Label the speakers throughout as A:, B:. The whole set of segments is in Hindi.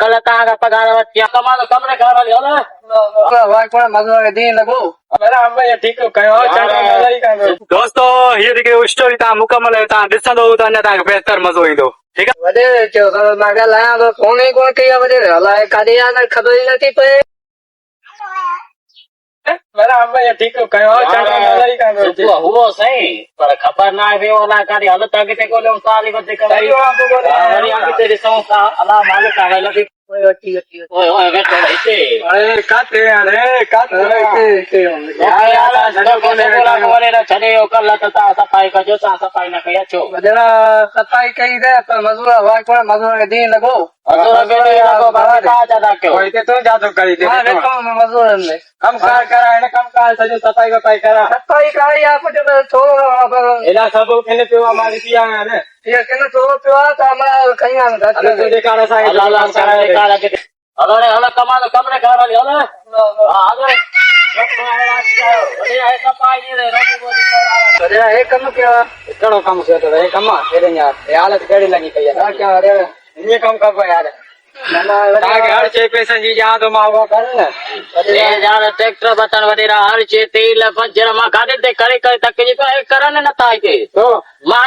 A: कल तव्हांखां पघार वरिती आहे कमाल कमरे घर हलियो न
B: दोस्तों हीअ जेकी स्टोरी तव्हां मुकमल ॾिसंदो त अञा तव्हांखे बहितर मज़ो ईंदो ठीकु आहे।
C: वॾेरे चयो मां ॻाल्हायां थो फोन ई कोन कई आहे वॾेरे अलाए काॾे आहे न ख़बर ई नथी पए।
A: हुओ सही पर ख़बर न आहे वियो अलाए काॾे हल त अॻिते ॻोल्हियूं साल ई वधीक वरी अॻिते ॾिसूं था अलाह मालिक आहे लॻी ओए ओए वेठो हिते छॾे कल त तव्हां सफ़ाई कजो तव्हां सफ़ाई न कई अचो
C: वॾेरा सफ़ाई कई त पर मज़ूर हुआ कोन मज़ूर खे ॾींहुं लॻो मज़ूरनि में
B: सफ़ाई वफ़ाई करा
C: सफ़ाई कराई आहे कुझु थोरो
B: एॾा सभु किन पियो आहे मां ॾिसी आयो आहियां न
C: इहो किन थोरो पियो आहे त मां कई आहे
A: हलो रे हलो कमाल कमरे घर हली हलो
C: वॾेरा हे कमु कयो आहे
B: कहिड़ो कमु कयो अथव हे कमु आहे हालत कहिड़ी लॻी पई आहे
C: छा कयां वॾेरा
B: हीअं कमु कबो यार तव्हांखे हर शइ पैसनि जी ॼाण थो मां उहा कर न
A: ट्रैक्टर बटन वॾेरा हर शइ तेल पंचर मां गाॾी ते करे करे थकिजी पियो करनि नथा हिते मां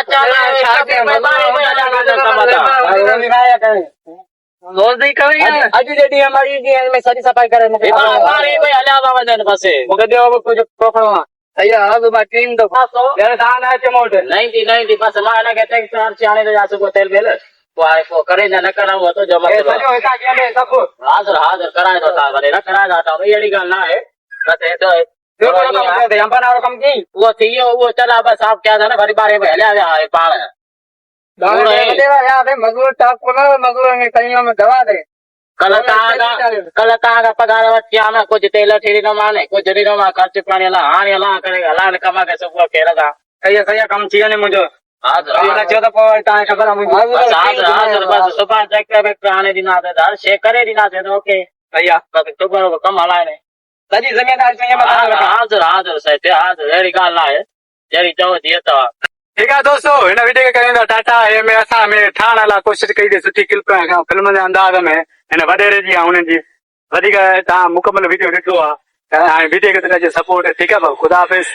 C: रोज़ ई करी
B: अॼु जे ॾींहुं मां ॾींहं में सॼी सफ़ाई करे
A: हलिया था वञनि बसि
B: मूंखे ॾियो बि कुझु पोखणो आहे
C: तव्हां मां टीम दफ़ा
B: तव्हां न अचे मूं वटि
A: नहीं थी बस मां हिनखे ट्रैक्टर चाणे थो सुबुह तेल वेल पोइ करे न करां उहो तुंहिंजो मसइलो
B: सॼो हितां कीअं सभु
A: हाज़िर हाज़िर कराए थो था वरी न कराए था अहिड़ी ॻाल्हि न आहे बसि
B: अंबनि वारो कमु कई
A: उहो थी वियो उहो चला बसि साफ़ कया था न वरी ॿारे में हलिया विया पाण
C: मज़ूर टाप कोन मज़ूर में कईअ में दवा ॾे
A: कल तव्हांखां पघार वरिती आहे न कुझु तेल थी ॾिनोमांइ कुझु ॾिनोमांइ ख़र्च पाणी हला हाणे हला करे हला कमा के सुबुह खे रखां
B: सही कमु थी वञे मुंहिंजो
A: हाज़िर
B: थियो त पोइ तव्हांखे ख़बर आहे
A: हाज़िर बसि सुभाणे ट्रैक्टर वेक्टर हाणे ॾींदासीं हर शइ करे ॾींदासीं त ओके
B: सही आहे
A: बसि सुबुह जो कमु हलाइनि
B: सॼी ज़मीनदारी
A: हाज़िर हाज़िर साईं हाज़िर अहिड़ी ॻाल्हि न आहे जहिड़ी चओ जीअं अथव
B: ठीकु आहे दोस्तो हिन वीडियो खे कयूं था टाटा में असां में ठाहिण लाइ कोशिशि कई थी सुठी क्लिप फिल्म जे अंदाज़ में हिन वॾेरे जी ऐं हुननि जी वधीक तव्हां मुकमल वीडियो ॾिठो आहे हाणे वीडियो खे सपोर्ट ठीकु आहे भाऊ ख़ुदा हाफ़िज़।